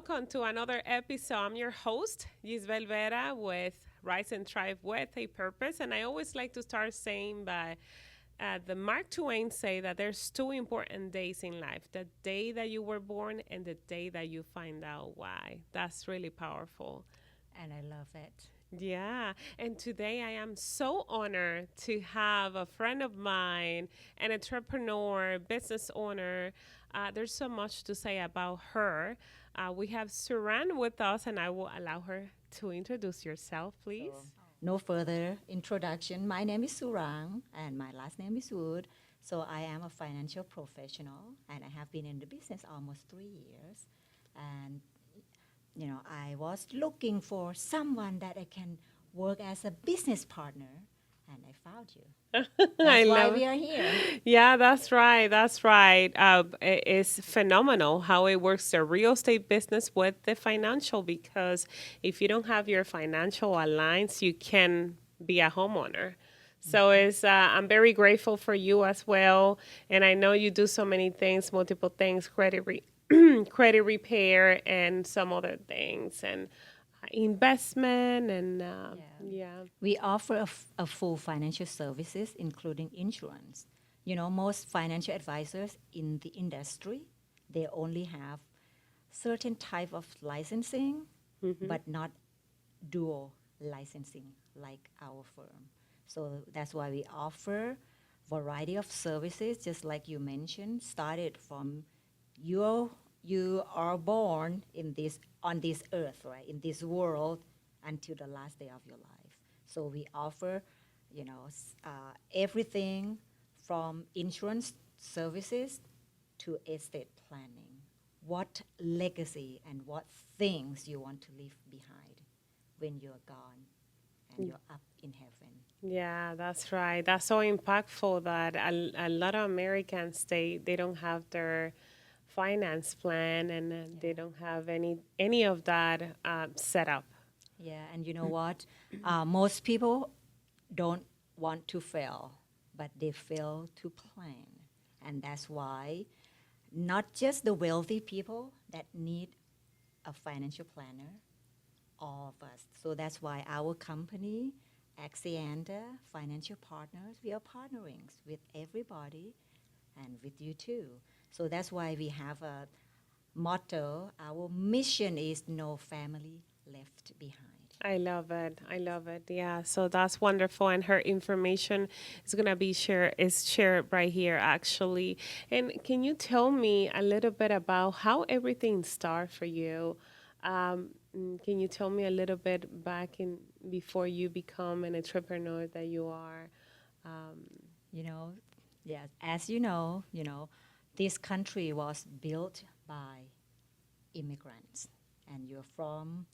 welcome to another episode. I'm your host, Yisbel Bera, with Rise and Thrive with a Purpose. And I always like to start saying by the Mark Twain say that there's two important days in life: the day that you were born and the day that you find out why. That's really powerful. And I love it. Yeah, and today I am so honored to have a friend of mine, an entrepreneur, business owner. There's so much to say about her. We have Surang with us, and I will allow her to introduce yourself, please. So, no further introduction. My name is Surang, and my last name is Wood. So, I am a financial professional, and I have been in the business almost 3 years. And, I was looking for someone that I can work as a business partner, and I found you. I That's why love. we are here. Yeah, that's right. That's right. It's phenomenal how it works the real estate business with the financial because if you don't have your financial alliance, you can be a homeowner. So it's I'm very grateful for you as well, and I know you do so many things, multiple things, credit repair, and some other things, and investment, and Yeah. yeah. We offer a full financial services, including insurance. Most financial advisors in the industry, they only have certain type of licensing, but not dual licensing like our firm. So that's why we offer variety of services, just like you mentioned, started from you you are born in this on this earth, right, in this world until the last day of your life. So we offer, everything from insurance services to estate planning. What legacy and what things you want to leave behind when you're gone and you're up in heaven. Yeah, that's right. That's so impactful that a lot of Americans they don't have their finance plan and they Yeah. don't have any of that set up. Yeah, and you know what? Most people don't want to fail, but they fail to plan. And that's why not just the wealthy people that need a financial planner, all of us. So that's why our company, Axianda Financial Partners, we are partnering with everybody and with you too. So that's why we have a motto. Our mission is no family left behind. I love it. I love it. Yeah. So that's wonderful. And her information is gonna be shared right here actually. And can you tell me a little bit about how everything started for you? Can you tell me a little bit back in before you become an entrepreneur that you are? You know, yes, as you know, this country was built by immigrants, and you're from.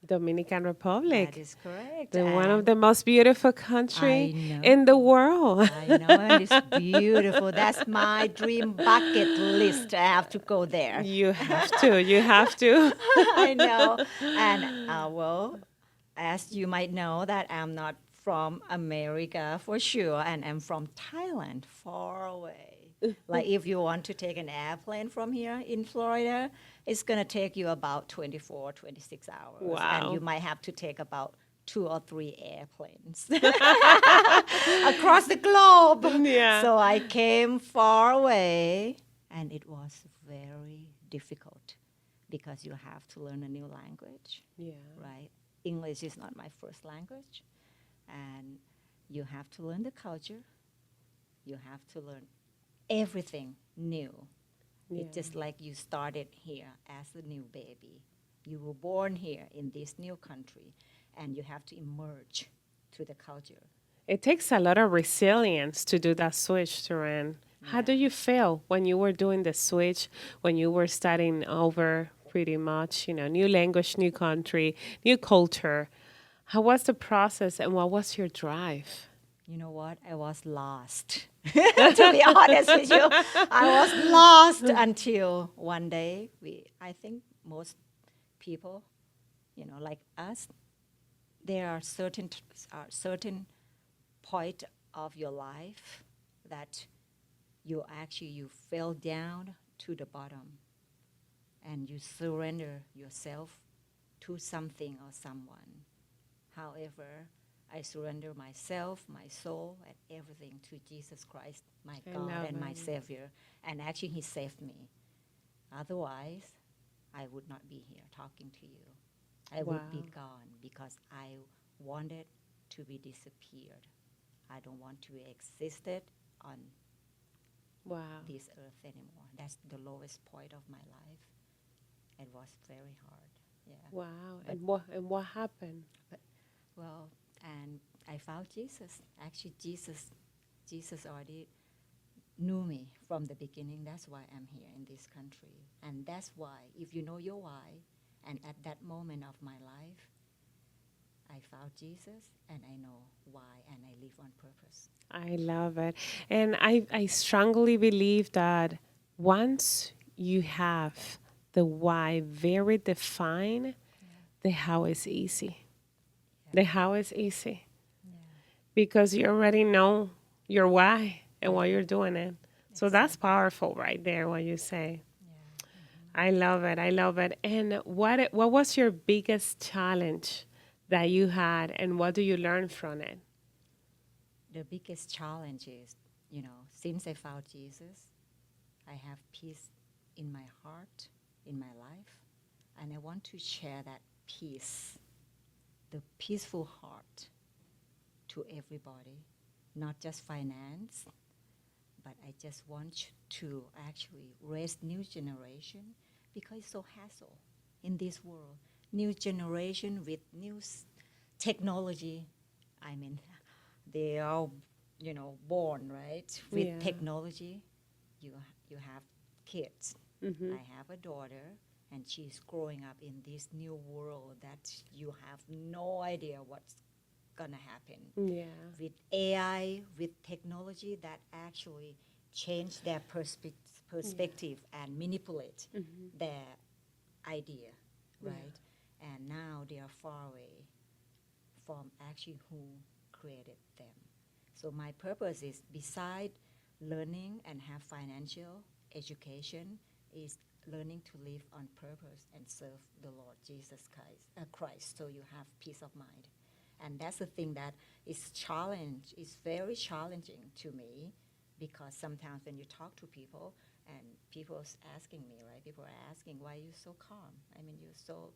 Dominican That Republic, is correct, the one of and the most beautiful I country know. in the world. I know, and it's beautiful. That's my dream bucket list. I have to go there. You have to. You have to. I know. And well, as you might know, that I'm not from America for sure, and I'm from Thailand, far away. Like if you want to take an airplane from here in Florida, it's going to take you about 24, 26 hours, and you Wow. might have to take about 2 or 3 airplanes across the globe. Yeah. So I came far away, and it was very difficult because you have to learn a new language, Yeah. right? English is not my first language, and you have to learn the culture. You have to learn everything new. Yeah. It's just like you started here as a new baby. You were born here in this new country, and you have to emerge to the culture. It takes a lot of resilience to do that switch, Turan. How do Yeah. you feel when you were doing the switch, when you were starting over pretty much, new language, new country, new culture? How was the process and what was your drive? You know what? I was lost. To be honest with you, I was lost until one day I think most people, like us, there are certain point of your life that you fell down to the bottom, and you surrender yourself to something or someone. However, I surrender myself, my soul, and everything to Jesus Christ, my I God love and my it. Savior. And actually, He saved me. Otherwise, I would not be here talking to you. I Wow. would be gone because I wanted to be disappeared. I don't want to be existed on Wow. this earth anymore. That's the lowest point of my life. It was very hard. Yeah. Wow. But And what happened? well, and I found Jesus. Actually, Jesus already knew me from the beginning. That's why I'm here in this country. And that's why, if you know your why, and at that moment of my life, I found Jesus and I know why and I live on purpose. I love it. And I strongly believe that once you have the why very defined, the how is easy. The how is easy because you already know your why and why you're doing it. So that's powerful right there, what you say. I love it. I love it. And what was your biggest challenge that you had, and what do you learn from it? The biggest challenge is, since I found Jesus, I have peace in my heart, in my life, and I want to share that peace, the peaceful heart, to everybody, not just finance, but I just want to actually raise new generation because it's so hassle in this world. New generation with new technology. I mean, they are, born right with Yeah. technology. You have kids. Mm-hmm. I have a daughter, and she's growing up in this new world that you have no idea what's gonna happen Yeah. with AI, with technology that actually change their perspective and manipulate their idea, Yeah. right? And now they are far away from actually who created them. So my purpose is, beside learning and have financial education, is learning to live on purpose and serve the Lord Jesus Christ, so you have peace of mind. And that's the thing that is very challenging to me, because sometimes when you talk to people and people's asking me, right, people are asking, why are you so calm? I mean, you're so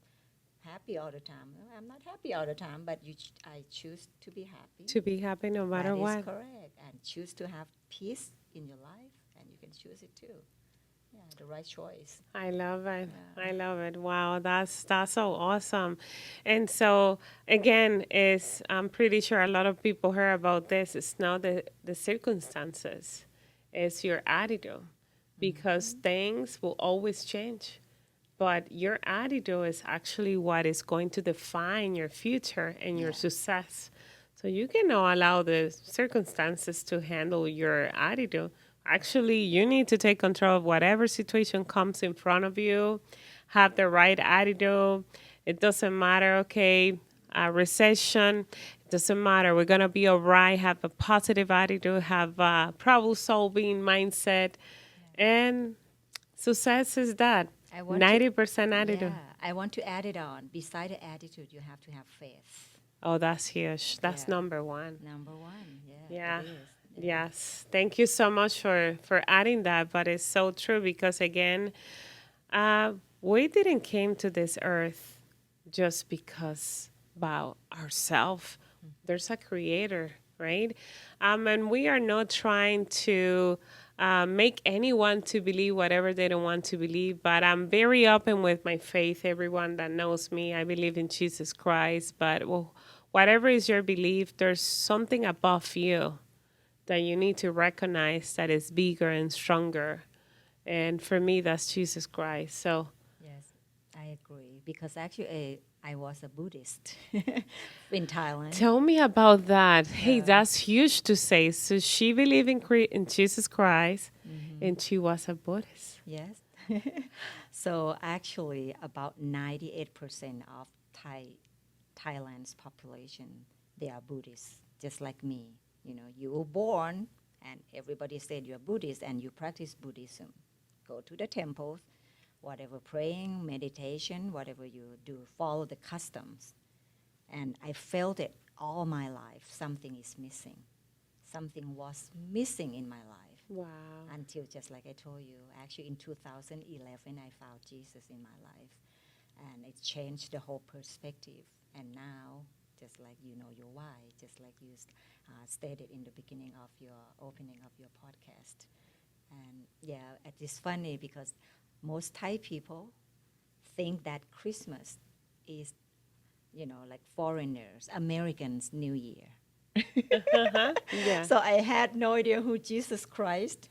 happy all the time. No, I'm not happy all the time, but I choose to be happy. To be happy no matter That is what. correct. And choose to have peace in your life, and you can choose it too. Yeah, the right choice. I love it. Yeah. I love it. Wow, that's so awesome. And so again, is I'm pretty sure a lot of people heard about this. It's not the circumstances, it's your attitude, because things will always change. But your attitude is actually what is going to define your future and your Yeah. success. So you cannot allow the circumstances to handle your attitude. Actually, you need to take control of whatever situation comes in front of you, have the right attitude. It doesn't matter, okay, recession, it doesn't matter. We're going to be all right. Have a positive attitude, have a problem solving mindset. And success is that I want to, 90% attitude. yeah, I want to add it on. Beside the attitude, you have to have faith. Oh, that's huge. That's Yeah. number one. Number one, yeah, Yeah. it is. Yeah. Yes. Thank you so much for adding that. But it's so true because again, we didn't came to this earth just because about ourselves. There's a creator, right? And we are not trying to make anyone to believe whatever they don't want to believe. But I'm very open with my faith. Everyone that knows me, I believe in Jesus Christ. But well, whatever is your belief, there's something above you that you need to recognize that is bigger and stronger. And for me, that's Jesus Christ. So Yes, I agree. Because actually, I was a Buddhist in Thailand. tell me about that. Hey, Yeah. that's huge to say. So she believed in Jesus Christ, and she was a Buddhist. Yes. So actually, about 98% of Thailand's population, they are Buddhists, just like me. You were born, and everybody said you're Buddhist, and you practice Buddhism. Go to the temples, whatever praying, meditation, whatever you do, follow the customs. And I felt it all my life. Something is missing. Something was missing in my life Wow. until, just like I told you, actually in 2011, I found Jesus in my life. And it changed the whole perspective. And now, just like you know your why, just like you stated in the beginning of your opening of your podcast. And yeah, it is funny because most Thai people think that Christmas is, like foreigners, Americans' New Year. Uh-huh. Yeah. So I had no idea who Jesus Christ,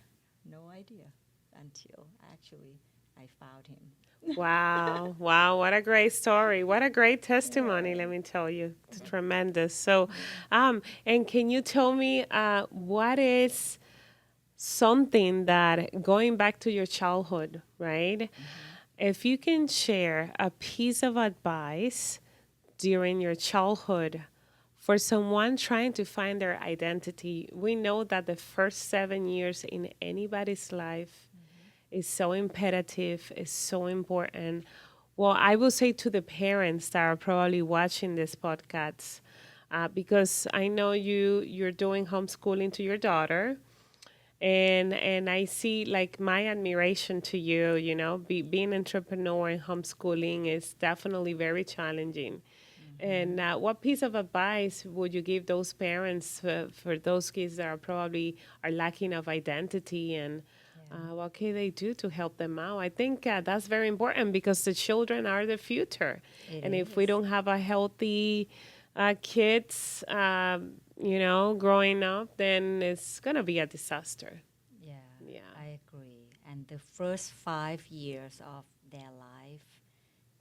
no idea until actually I found him. Wow. Wow. What a great story. What a great testimony, let me tell you. It's tremendous. So, and can you tell me what is something that going back to your childhood, right? If you can share a piece of advice during your childhood for someone trying to find their identity, we know that the first 7 years in anybody's life is so imperative, is so important. Well, I will say to the parents that are probably watching this podcast, because I know you're doing homeschooling to your daughter, and I see like my admiration to you. Being entrepreneur and homeschooling is definitely very challenging. And what piece of advice would you give those parents for those kids that are probably are lacking of identity, and what can they do to help them out? I think that's very important because the children are the future. It And if we is. don't have a healthy kids, growing up, then it's going to be a disaster. Yeah, Yeah. I agree. And the first 5 years of their life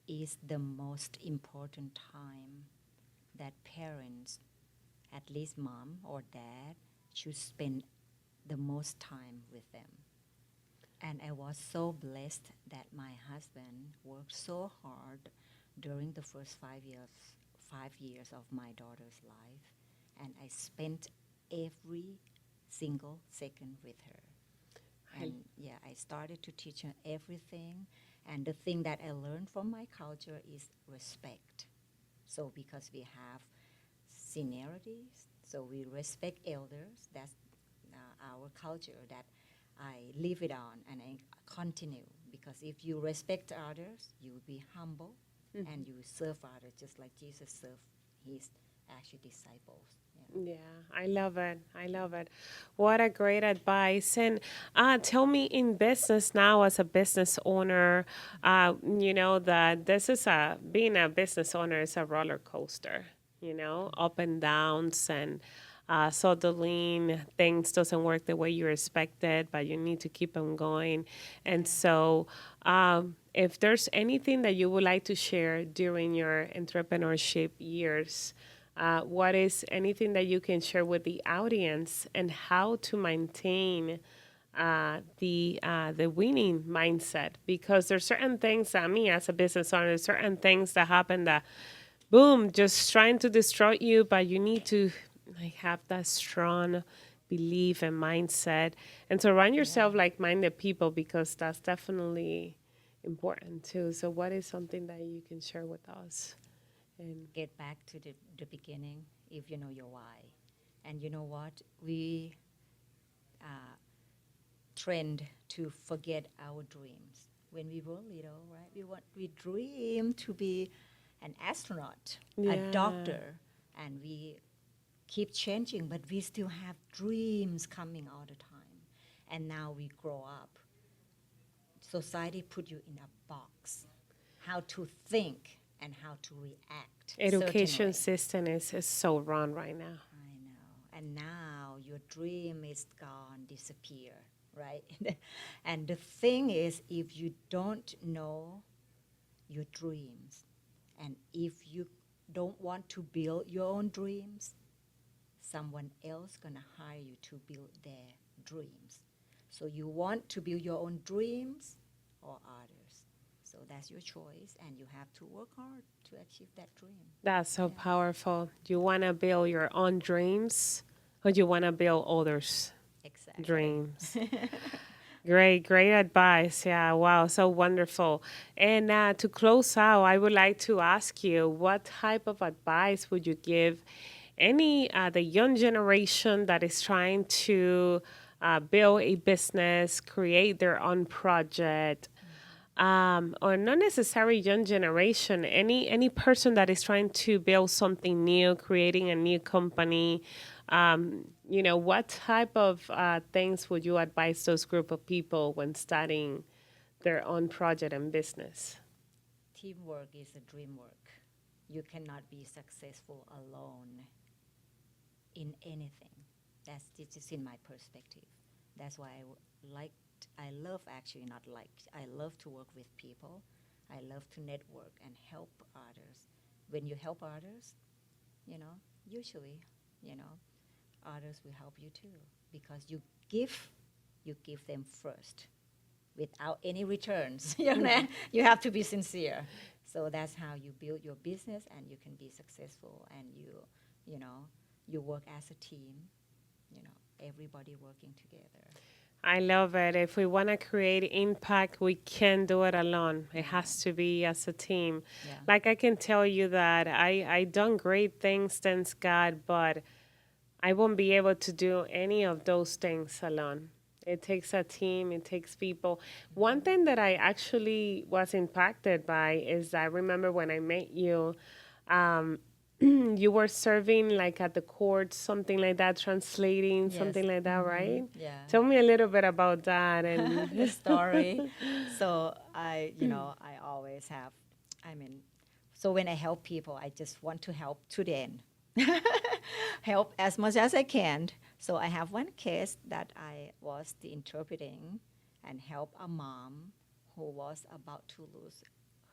is the most important time that parents, at least mom or dad, should spend the most time with them. And I was so blessed that my husband worked so hard during the first 5 years of my daughter's life, and I spent every single second with her. And yeah, I started to teach her everything. And the thing that I learned from my culture is respect. So because we have seniorities, so we respect elders. That's our culture that I live it on and I continue. Because if you respect others, you will be humble and you will serve others just like Jesus served his actual disciples. Yeah. Yeah, I love it. I love it. What a great advice. And tell me, in business now, as a business owner, that this is being a business owner is a roller coaster, up and downs. And suddenly things doesn't work the way you expected, but you need to keep on going. And so if there's anything that you would like to share during your entrepreneurship years, what is anything that you can share with the audience and how to maintain the winning mindset? Because there's certain things that me as a business owner, there's certain things that happen that boom, just trying to destroy you, but you need to have that strong belief and mindset and surround yourself like-minded people, because that's definitely important too. So what is something that you can share with us? And Get back to the beginning if you know your why. And you know what? We trend to forget our dreams. When we were little, right? We dream to be an astronaut, a yeah. doctor, and we keep changing, but we still have dreams coming all the time. And now we grow up. Society put you in a box. How to think and how to react. Education Certainly. system is so wrong right now. I know. And now your dream is gone, disappear, right? And the thing is, if you don't know your dreams, and if you don't want to build your own dreams, someone else gonna hire you to build their dreams. So you want to build your own dreams or others. So that's your choice, and you have to work hard to achieve that dream. That's so Yeah. powerful. Do you want to build your own dreams, or do you want to build others' Exactly. dreams? Great, great advice. Yeah, wow, so wonderful. And to close out, I would like to ask you, what type of advice would you give any the young generation that is trying to build a business, create their own project, or not necessarily young generation, any person that is trying to build something new, creating a new company, what type of things would you advise those group of people when starting their own project and business? Teamwork is a dream work. You cannot be successful alone in anything. That's just in my perspective. That's why I love actually not like, I love to work with people. I love to network and help others. When you help others, you know, usually, you know, others will help you too because give, you give them first without any returns. You know, you have to be sincere. So that's how you build your business and you can be successful and you know, you work as a team, you know, everybody working together. I love it. If we want to create impact, we can't do it alone. It has to be as a team. Yeah. Like I can tell you that I done great things, thanks God, but I won't be able to do any of those things alone. It takes a team, it takes people. One thing that I actually was impacted by is I remember when I met you, um, you were serving like at the court, something like that, translating, Yes. something like that, right? Yeah. Tell me a little bit about that. And The story. So I, you know, I always have, I mean, so when I help people, I just want to help to the end. Help as much as I can. So I have one case that I was the interpreting and help a mom who was about to lose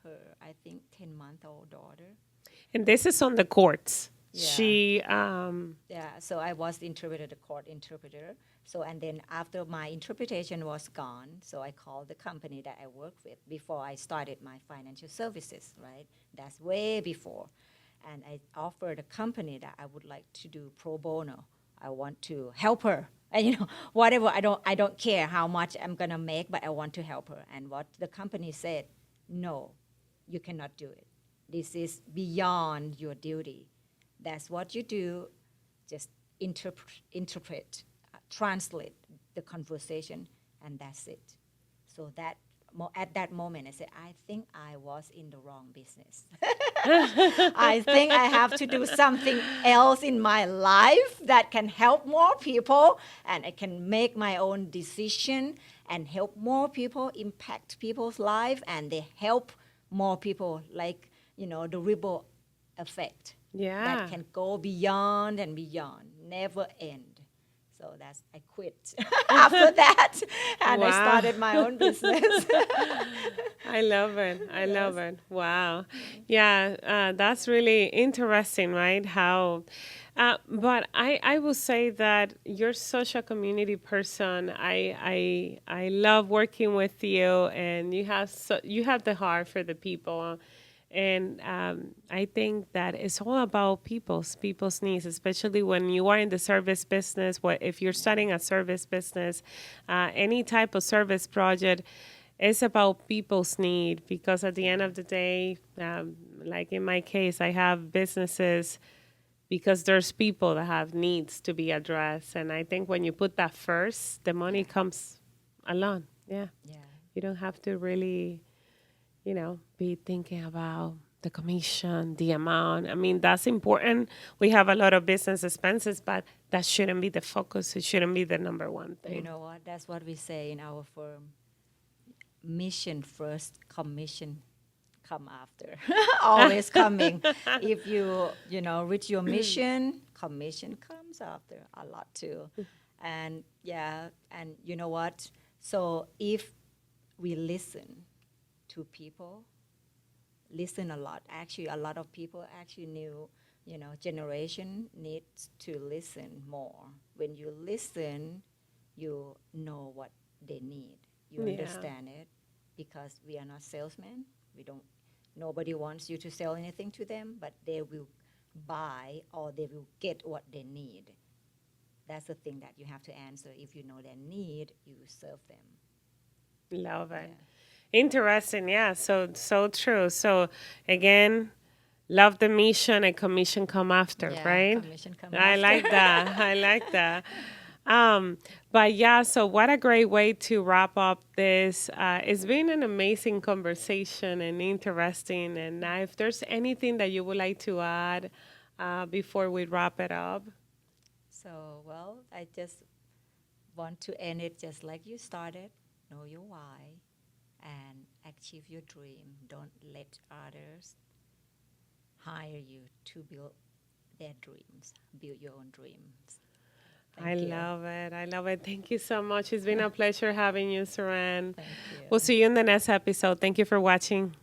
her, I think, 10-month-old daughter. and this is on the courts. Yeah. She, Yeah, so I was the interpreter, the court interpreter. So, and then after my interpretation was gone, so I called the company that I work with before I started my financial services, right? That's way before. And I offered a company that I would like to do pro bono. I want to help her. And you know, whatever, I don't care how much I'm gonna make, but I want to help her. And what the company said, no, you cannot do it. This is beyond your duty. That's what you do. Just interpret, translate the conversation, and that's it. So that at that moment, I said, I think I was in the wrong business. I think I have to do something else in my life that can help more people, and I can make my own decision and help more people, impact people's life, and they help more people, like, you know, the ripple effect that yeah. can go beyond and beyond, never end. So that's, I quit after that, and I Wow. started my own business. I love it. I Yes. love it. Wow. Yeah, that's really interesting, right? How, but I will say that you're such a community person. I love working with you, and you have the heart for the people. And I think that it's all about people's needs, especially when you are in the service business. What if you're starting a service business, any type of service project, it's about people's need. Because at the end of the day, like in my case, I have businesses because there's people that have needs to be addressed, and I think when you put that first, the money comes along. Yeah, Yeah. you don't have to really be thinking about the commission, the amount. I mean, that's important. We have a lot of business expenses, but that shouldn't be the focus. It shouldn't be the number one You thing. know what? That's what we say in our firm. Mission first, commission come after. Always coming. If you know, reach your mission, commission comes after a lot too. And yeah, and you know what? So if we listen to people, listen a lot. Actually, a lot of people actually knew, you know, generation needs to listen more. When you listen, you know what they need. You Yeah. understand it because we are not salesmen. We don't. Nobody wants you to sell anything to them, but they will buy or they will get what they need. That's the thing that you have to answer. If you know their need, you serve them. Love it. Yeah. Interesting. Yeah. So true. So again, love the mission and commission come after, Yeah, right? commission come I after. like that. I like that. But yeah, so what a great way to wrap up this. It's been an amazing conversation and interesting. And if there's anything that you would like to add before we wrap it up. So, well, I just want to end it just like you started. Know your why and achieve your dream. Don't let others hire you to build their dreams. Build your own dreams. I Thank you. love it. I love it. Thank you so much. It's been a pleasure having you, Saran. Thank We'll you. see you in the next episode. Thank you for watching.